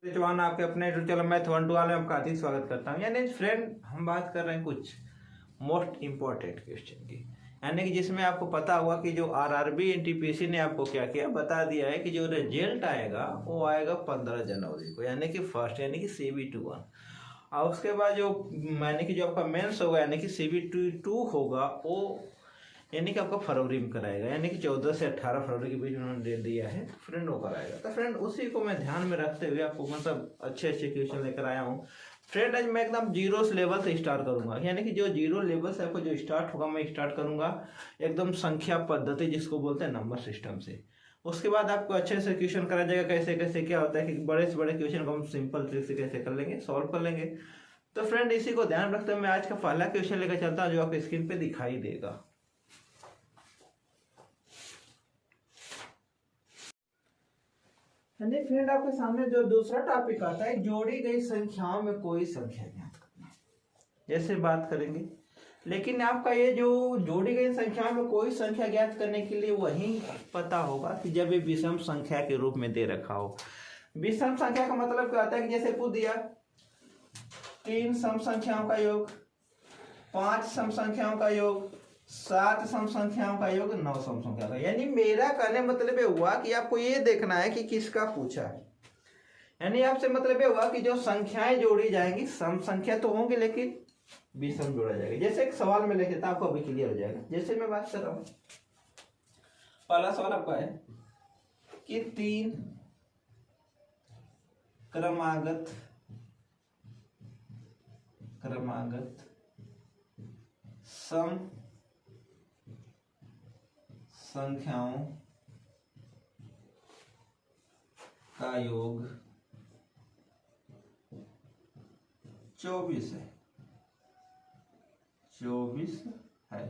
जवान आपके अपने यूट्यूब चैनल मैथ 1 to 1 में आपका हार्दिक स्वागत करता हूँ। यानी फ्रेंड हम बात कर रहे हैं कुछ मोस्ट इम्पोर्टेंट क्वेश्चन की, यानी कि जिसमें आपको पता होगा कि जो आरआरबी एनटीपीसी ने आपको क्या किया बता दिया है कि जो रिजल्ट आएगा वो आएगा 15 जनवरी को, यानी कि फर्स्ट यानी कि CBT1। और उसके बाद जो यानी कि जो आपका मेंस होगा यानी कि CBT2 होगा वो यानी कि आपका फरवरी में कराएगा, यानी कि 14 से 18 फरवरी के बीच उन्होंने डेट दिया है, फ्रेंड वो कराएगा। तो फ्रेंड उसी को मैं ध्यान में रखते हुए आपको मतलब अच्छे क्वेश्चन लेकर आया हूँ। फ्रेंड आज मैं एकदम जीरो लेवल से स्टार्ट करूंगा, यानी कि जो जीरो लेवल से आपको जो स्टार्ट होगा मैं स्टार्ट करूंगा एकदम संख्या पद्धति जिसको बोलते हैं नंबर सिस्टम से। उसके बाद आपको अच्छे से क्वेश्चन करा जाएगा कैसे कैसे क्या होता है कि बड़े से बड़े क्वेश्चन को हम सिंपल ट्रिक से कैसे कर लेंगे, सॉल्व कर लेंगे। तो फ्रेंड इसी को ध्यान रखते हुए मैं आज का पहला क्वेश्चन लेकर चलता हूँ जो आपको स्क्रीन पे दिखाई देगा। फ्रेंड आपके सामने जो दूसरा टॉपिक आता है जोड़ी गई संख्याओं में कोई संख्या ज्ञात करना, जैसे बात करेंगे। लेकिन आपका ये जो जोड़ी गई संख्याओं में कोई संख्या ज्ञात करने के लिए वही पता होगा कि जब ये विषम संख्या के रूप में दे रखा हो। विषम संख्या का मतलब क्या होता है कि जैसे पूछ दिया 3 सम संख्याओं का योग, 5 सम संख्याओं का योग, 7 सम संख्याओं का योग, 9 सम संख्या का। यानी मेरा कहने मतलब ये हुआ कि आपको ये देखना है कि किसका पूछा है, यानी आपसे मतलब ये हुआ कि जो संख्याएं जोड़ी जाएंगी सम संख्या तो होंगी लेकिन विषम जोड़ा जाएगा। जैसे एक सवाल में लिखे था आपको अभी क्लियर हो जाएगा। जैसे मैं बात कर रहा हूं, पहला सवाल आपका है कि 3 क्रमागत सम संख्याओं का योग 24 है। 24 है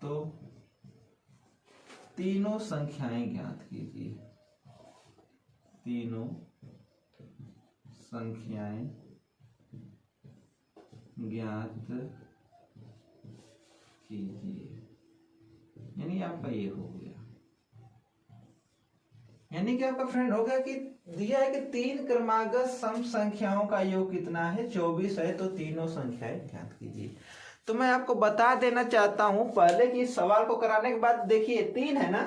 तो तीनों संख्याएं ज्ञात कीजिए। तीनों संख्याएं ज्ञात कीजिए, यानी आपका ये हो गया। यानी कि आपका फ्रेंड हो गया कि दिया है कि 3 क्रमागत सम संख्याओं का योग कितना है 24 है तो तीनों संख्याएं ज्ञात कीजिए। तो मैं आपको बता देना चाहता हूं पहले कि इस सवाल को कराने के बाद देखिए 3 है ना,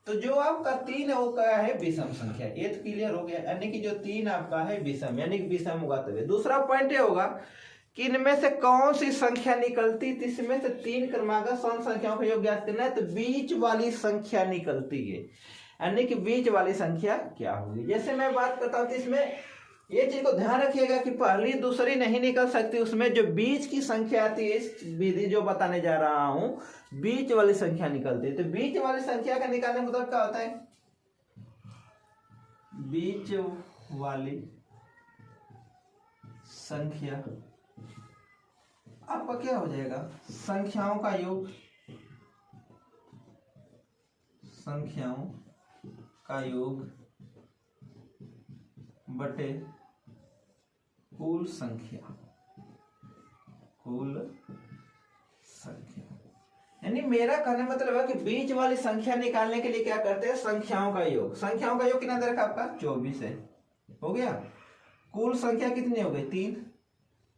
तो जो आपका 3 है वो क्या है विषम संख्या। ये तो क्लियर हो गया, यानी कि जो 3 आपका है विषम, यानी कि विषम होगा तभी। दूसरा पॉइंट ये होगा कि इनमें से कौन सी संख्या निकलती, इसमें से 3 क्रमागत सम संख्याओं का योग ज्ञात करना है तो बीच वाली संख्या निकलती है, यानी कि बीच वाली संख्या क्या होगी। जैसे मैं बात करता हूं तो इसमें ये चीज को ध्यान रखिएगा कि पहली दूसरी नहीं निकल सकती, उसमें जो बीच की संख्या आती है इस विधि जो बताने जा रहा हूं बीच वाली संख्या निकलती है। तो बीच वाली संख्या का निकालने का मतलब क्या होता है, बीच वाली संख्या आपका क्या हो जाएगा संख्याओं का योग, संख्याओं का योग बटे कुल संख्या, यानी मेरा कहने मतलब है कि बीच वाली संख्या निकालने के लिए क्या करते हैं संख्याओं का योग। संख्याओं का योग कितना दे रखा आपका 24 है, हो गया। कुल संख्या कितनी हो गई 3,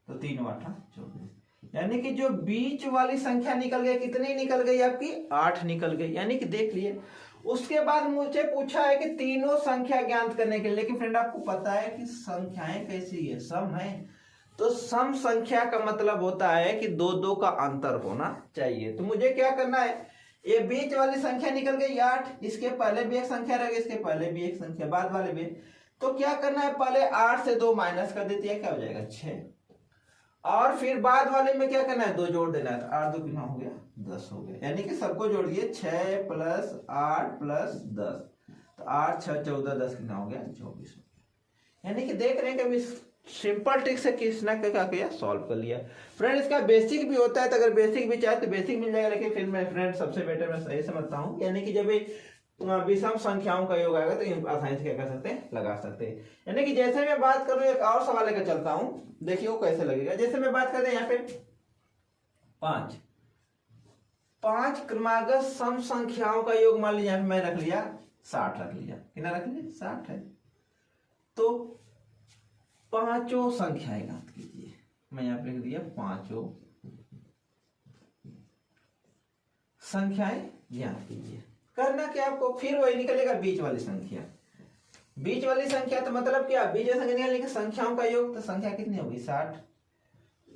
तो 3 × 8 = 24, यानी कि जो बीच वाली संख्या निकल गई कितनी निकल गई आपकी 8 निकल गई, यानी कि देख लिए। उसके बाद मुझे पूछा है कि तीनों संख्या ज्ञात करने के लिए, लेकिन फ्रेंड आपको पता है कि संख्याएं कैसी है सम है, तो सम संख्या का मतलब होता है कि 2-2 का अंतर होना चाहिए। तो मुझे क्या करना है, ये बीच वाली संख्या निकल गई 8, इसके पहले भी एक संख्या रह गई, इसके पहले भी एक संख्या, बाद वाले भी। तो क्या करना है पहले 8 से 2 माइनस कर देती है, क्या हो जाएगा 6, और फिर बाद वाले में क्या करना है 2 जोड़ देना है, तो 8 2 कितना हो गया 10 हो गया, यानी कि सबको जोड़ दिए 6 + 8 + 10, तो 8 6 14 10 कितना हो गया 24 हो गया। यानी कि देख रहे हैं कि सिंपल ट्रिक से किसना क्या किया सॉल्व कर लिया। फ्रेंड इसका बेसिक भी होता है, तो अगर बेसिक भी चाहे तो बेसिक मिल जाएगा, लेकिन फिर मैं फ्रेंड सबसे बेटर मैं सही समझता हूँ, यानी कि जब विषम संख्याओं का योग आएगा तो आसानी से क्या कर सकते हैं लगा सकते हैं। यानी कि जैसे मैं बात करूं एक और सवाल लेकर चलता हूं, देखिए वो कैसे लगेगा। जैसे मैं बात करते हैं यहाँ पे 5 क्रमागत सम संख्याओं का योग मान लीजिए मैं रख लिया 60 रख लिया, कितना रख लिया 60 है। तो पांचों संख्याएं ज्ञात कीजिए। मैं यहाँ पे लिख दिया पांचों संख्याएं ज्ञात कीजिए। करना क्या आपको, फिर वही निकलेगा बीच वाली संख्या। बीच वाली संख्या तो मतलब क्या, बीच वाली संख्या निकालने की संख्याओं का योग, तो संख्या कितनी होगी 60।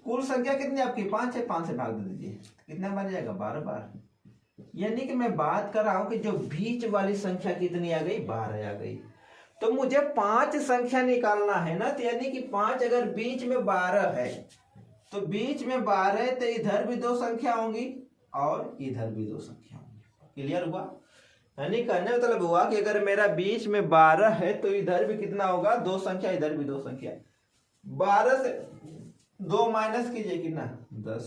कुल संख्या कितनी आपकी 5 है, 5 से भाग दे दीजिए, कितना बन जाएगा 12 बार। यानी कि मैं बात कर रहा हूं कि जो बीच वाली संख्या कितनी आ गई 12 आ गई। तो मुझे 5 संख्या निकालना है ना, तो यानी कि 5 अगर बीच में 12 है तो बीच में 12 है तो इधर भी 2 संख्या होंगी और इधर भी 2 संख्या होंगी। क्लियर हुआ? यानी कहने मतलब हुआ कि अगर मेरा बीच में 12 है तो इधर भी कितना होगा 2 संख्या, इधर भी 2 संख्या। 12 से 2 माइनस कीजिए कितना 10,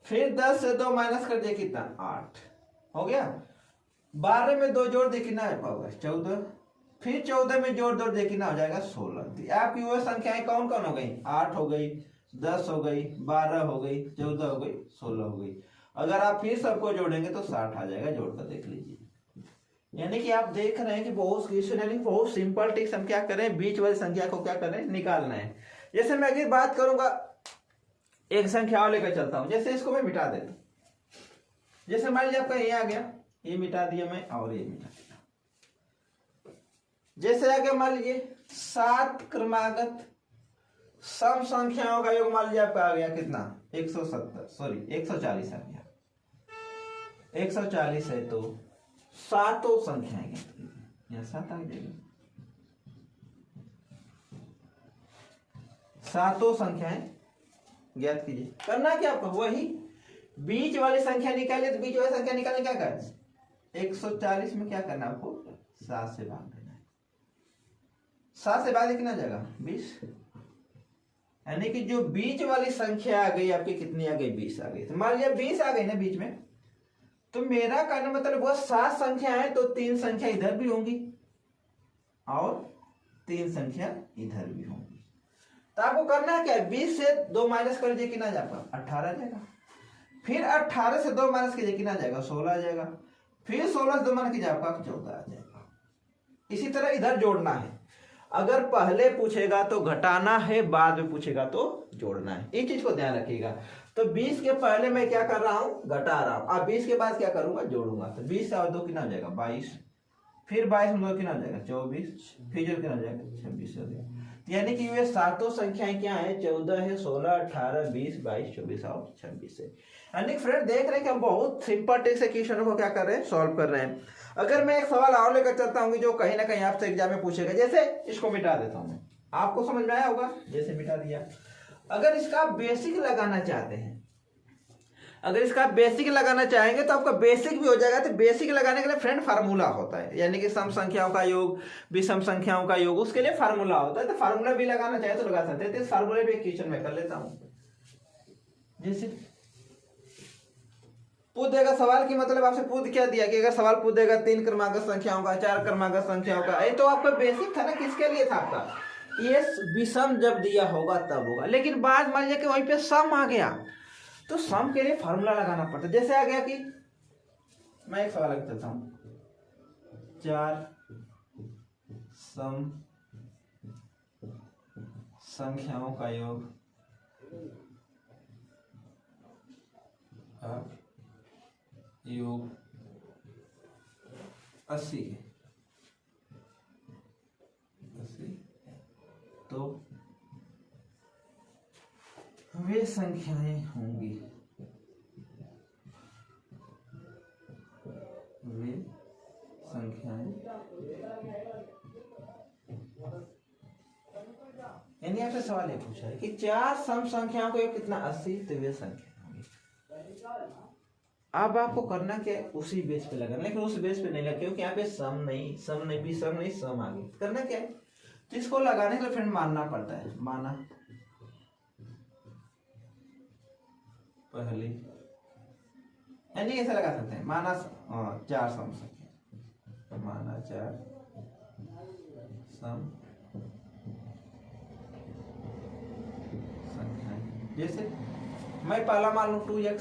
फिर 10 से 2 माइनस कर दिए कितना 8 हो गया। 12 में 2 जोड़ दे कितना होगा 14, फिर 14 में जोड़ दे कितना हो जाएगा 16। आपकी वो संख्याएं कौन कौन हो गई 8 हो गई, 10 हो गई, 12 हो गई, 14 हो गई, 16 हो गई। अगर आप फिर सबको जोड़ेंगे तो 60 आ जाएगा, जोड़कर देख लीजिए। यानी कि आप देख रहे हैं कि बहुत सिंपल ट्रिक्स हम क्या करें, बीच वाली संख्या को क्या करें निकालना है। जैसे मैं अगर बात करूंगा एक संख्या और लेकर चलता हूं, जैसे इसको मैं मिटा देता हूं। जैसे मान लीजिए आपका ये आ गया, ये मिटा दिया मैं और ये मिटा दिया। जैसे आ गया मान लीजिए 7 क्रमागत सम संख्याओं का योग, मान लीजिए आपका आ गया कितना 140 आ गया। 140 है तो सातों संख्याएं यहाँ 7 आ जाएगा। सातों संख्याएं ज्ञात कीजिए। करना क्या आपको, वही बीच वाली संख्या निकालिए। तो बीच वाली संख्या निकालने क्या करना 140 में क्या करना आपको 7 से भाग देना है। 7 से भाग कितना जाएगा 20। यानी कि जो बीच वाली संख्या आ गई आपकी कितनी आ गई 20 आ गई। तो मान लीजिए 20 आ गई ना बीच में, तो मेरा कहना मतलब वो 7 संख्या है तो 3 संख्या इधर भी होंगी और 3 संख्या इधर भी होंगी। तो आपको करना क्या है 20 से 2 माइनस कर दीजिए कितना जाएगा 18 जाएगा। फिर 18 से 2 माइनस कीजिए कितना जाएगा 16 आ जाएगा। फिर 16 से 2 माइनस कीजिए आपका 14 आ जाएगा। इसी तरह इधर जोड़ना है। अगर पहले पूछेगा तो घटाना है, बाद में पूछेगा तो जोड़ना है। इस चीज को ध्यान रखिएगा। तो 20 के पहले मैं क्या कर रहा हूं घटा रहा हूं, अब 20 के बाद क्या करूंगा जोड़ूंगा। तो 20 और 2 कितना हो जाएगा 22, फिर 22 में 2 कितना हो जाएगा 24, फिर जो कितना हो जाएगा 26 हो गया। यानी कि ये सातों संख्याएं क्या है 14 है, 16, 18, 20, 22, 24 और 26 है। यानी फ्रेंड देख रहे हैं कि हम बहुत सिंपल ट्रिक से क्वेश्चनों को क्या कर रहे हैं सॉल्व कर रहे हैं। अगर मैं एक सवाल और लेकर चलता हूँ जो कहीं ना कहीं आपसे एग्जाम में पूछेगा, जैसे इसको मिटा देता हूं मैं, आपको समझ में आया होगा जैसे मिटा दिया। अगर इसका बेसिक लगाना चाहते हैं, अगर इसका बेसिक लगाना चाहेंगे तो आपका बेसिक भी हो जाएगा। तो बेसिक लगाने के लिए फ्रेंड फार्मूला होता है, यानी कि सम संख्याओं का योग विषम संख्याओं का योग, उसके लिए फार्मूला होता है। तो फार्मूला भी लगाना चाहे तो लगा सकते हैं। तो इस फार्मूले भी एक क्वेश्चन में कर लेता हूं। जैसे पूछ देगा सवाल की मतलब आपसे पूछ क्या दिया कि अगर सवाल पूछ देगा 3 क्रमागत संख्याओं का, 4 क्रमागत संख्याओं का, ये तो आपका बेसिक था ना। किसके लिए था आपका ये विषम जब दिया होगा तब होगा। लेकिन बाद मान लीजिए कि वहीं पे सम आ गया तो सम के लिए फार्मूला लगाना पड़ता है। जैसे आ गया कि मैं एक सवाल करता हूं 4 सम संख्याओं का योग योग 80 है। तो वे संख्याएं होंगी, वे संख्याएं यानी आपसे सवाल ये पूछा है कि 4 सम संख्याओं को कितना 80, तो वे संख्या होंगी। अब आपको करना क्या है उसी बेस पे लगाना, लेकिन उस बेस पे नहीं लगा क्योंकि यहाँ पे सम नहीं सम आ गई। करना क्या है तो इसको लगाने के लिए फ्रेंड मानना पड़ता है। माना पहले यानी ऐसे लगा सकते हैं, माना 4 सम संख्या, माना 4 सम संख्याएं। जैसे मैं पहला मान लूं 2x,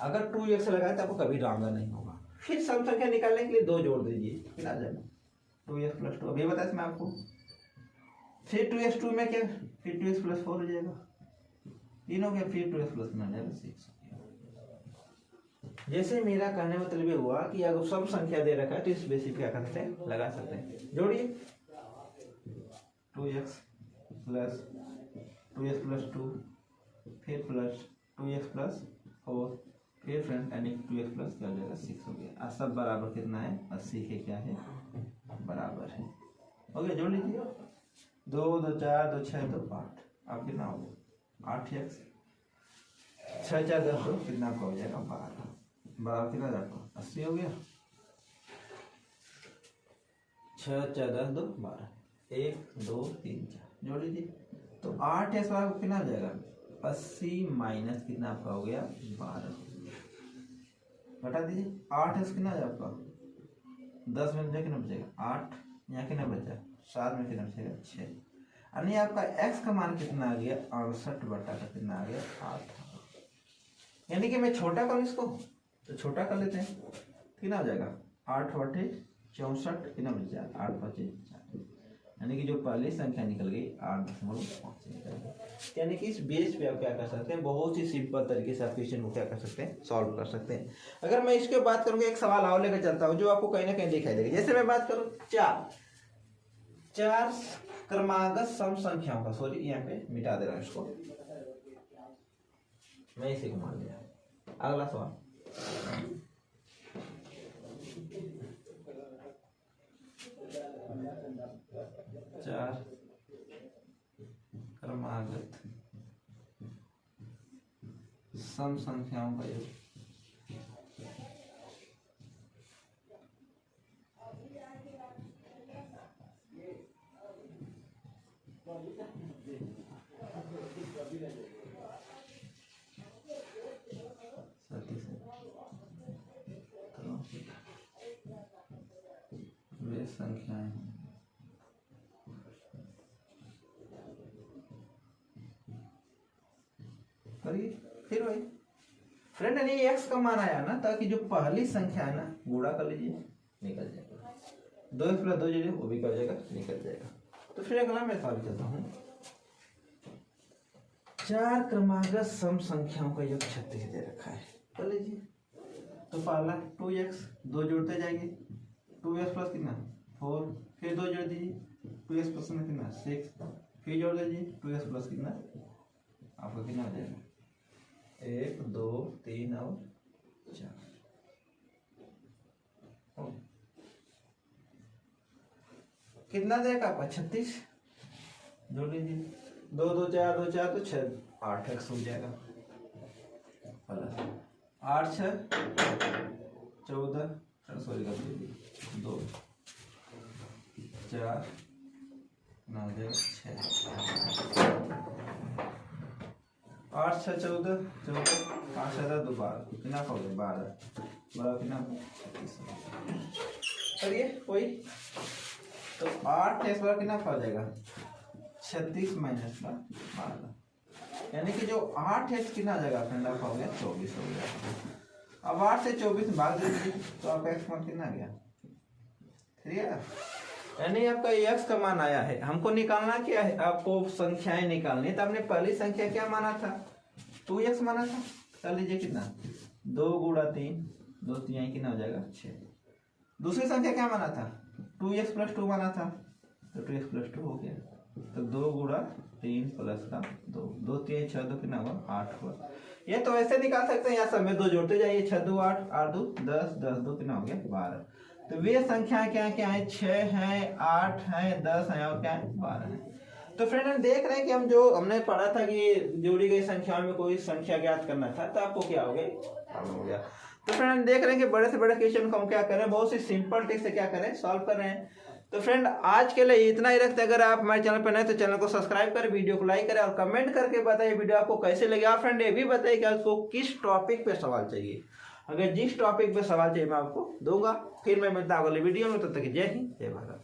अगर 2x लगाए तो आपको कभी राउंडर नहीं होगा। फिर सम संख्या निकालने के लिए 2 जोड़ दीजिए, फिर आ जाएगा 2x+2 अभी बताया मैं आपको। फिर 2x2 में क्या, फिर 2x+4 हो जाएगा, 3 हो गया, फिर 2x+9 हो जाएगा 6। जैसे मेरा कहने मतलब ये हुआ कि अगर सब संख्या दे रखा है तो इस बेसिस पे क्या कर सकते हैं, लगा सकते हैं। जोड़िए 2x+2 फिर प्लस 2x+4 फिर फ्रेंड यानी 2x+ क्या हो जाएगा 6 हो गया। और सब बराबर कितना है, 80 के क्या है बराबर है। हो गया, जोड़ लीजिए 2 2 4 2 6 2 8, अब कितना हो गया 8x 6 4 10 2 कितना आपका हो जाएगा 12, बराबर कितना जाएगा 80 हो गया। 6 4 10 2 12, 1 2 3 4 जोड़ लीजिए। तो 8x बराबर कितना हो जाएगा 80 माइनस कितना आपका हो गया 12, बता दीजिए 8x कितना है आपका 10 में कितना बचेगा 8, यहाँ कितना बचा 7 में कितना बचेगा 6, यानी आपका x का मान कितना आ गया 68 बटा का कितना आ गया 8। यानी कि मैं छोटा करूँ इसको तो छोटा कर लेते हैं, कितना हो जाएगा 8 बटे 64 कितना बच जाएगा 8 बचे 4, यानी कि जो पहली संख्या निकल गई 8.5 निकल गई। यानी कि इस बेस पे आप क्या कर सकते हैं, बहुत ही सिंपल तरीके से आप क्वेश्चन को क्या कर सकते हैं, सॉल्व कर सकते हैं। अगर मैं इसके बात करूँगा एक सवाल और लेकर चलता हूँ जो आपको कहीं ना कहीं दिखाई देगा। जैसे मैं बात करूँ चार क्रमागत सम संख्याओं का, सॉरी यहाँ पे मिटा दे रहा हूँ इसको, मैं इसी को मान लिया। अगला सवाल, चार क्रमागत सम संख्याओं का योग। वे संख्याएं करिए। फिर वही फ्रेंड यानी एक्स का मान आया ना, ताकि जो पहली संख्या है ना गुणा कर लीजिए निकल जाएगा, 2x+2 जो वो भी कर जाएगा निकल जाएगा। तो फिर अगला मैं सवाल करता हूँ, चार क्रमागत सम संख्याओं का योग 36 दे रखा है, कर लीजिए। तो पहला 2x 2 जोड़ते जाएंगे, 2x+ कितना 4, फिर 2 जोड़ दीजिए 2x+ में कितना 6, फिर जोड़ दीजिए 2x+ कितना आपका कितना हो जाएगा 1 2 3 और 4। कितना देगा आपका 36, जोड़ लीजिए 2 2 4 2 4 तो 6 8x हो जाएगा, 8 6 14 सॉरी कर दीजिए 2 4 9 6 8 6 14 5 7 2 12 कितना हो गया 12 कितना 36 करिए वही। तो 8x बार कितना हो जाएगा 36 माइनस का 12, यानी कि जो 8x कितना आ जाएगा फ्रेंड आपका हो गया 24 हो गया। अब 8 से 24 भाग दीजिए तो आपका x मान कितना आ गया 3। यानी आपका x का मान आया है, हमको निकालना क्या है, आपको संख्याएं निकालनी। तो आपने पहली संख्या क्या माना था 2x माना था, कर लीजिए कितना 2 गुणा 3 2 3 कितना हो जाएगा 6। दूसरी संख्या क्या माना था 2x+2 माना था, तो 2x+2 हो गया। तो 2 गुणा 3 प्लस का 2 2 3 6 2 कितना हुआ 8 हुआ। ये तो ऐसे निकाल सकते हैं, यहाँ सब में 2 जोड़ते जाइए 6 2 8 8 2 10 10 2 कितना हो गया 12। तो वे संख्या क्या क्या है 6 है 8 है 10 है और क्या है 12 है। तो फ्रेंड हम देख रहे हैं कि हम जो हमने पढ़ा था कि जोड़ी गई संख्याओं में कोई संख्या ज्ञात करना था, तो आपको क्या हो गया। तो फ्रेंड हम देख रहे हैं कि बड़े से बड़े क्वेश्चन को हम क्या करें, बहुत सी सिंपल ट्रिक से क्या करें सॉल्व कर रहे हैं। तो फ्रेंड आज के लिए इतना ही रखते हैं। अगर आप हमारे चैनल पर नए तो चैनल को सब्सक्राइब करें, वीडियो को लाइक करें और कमेंट करके बताइए वीडियो आपको कैसे लगे। और फ्रेंड ये भी बताइए कि आपको किस टॉपिक पे सवाल चाहिए। अगर जिस टॉपिक पे सवाल चाहिए मैं आपको दूंगा। फिर मैं मिलता हूँ अगले वीडियो में, तब तक जय हिंद जय भारत।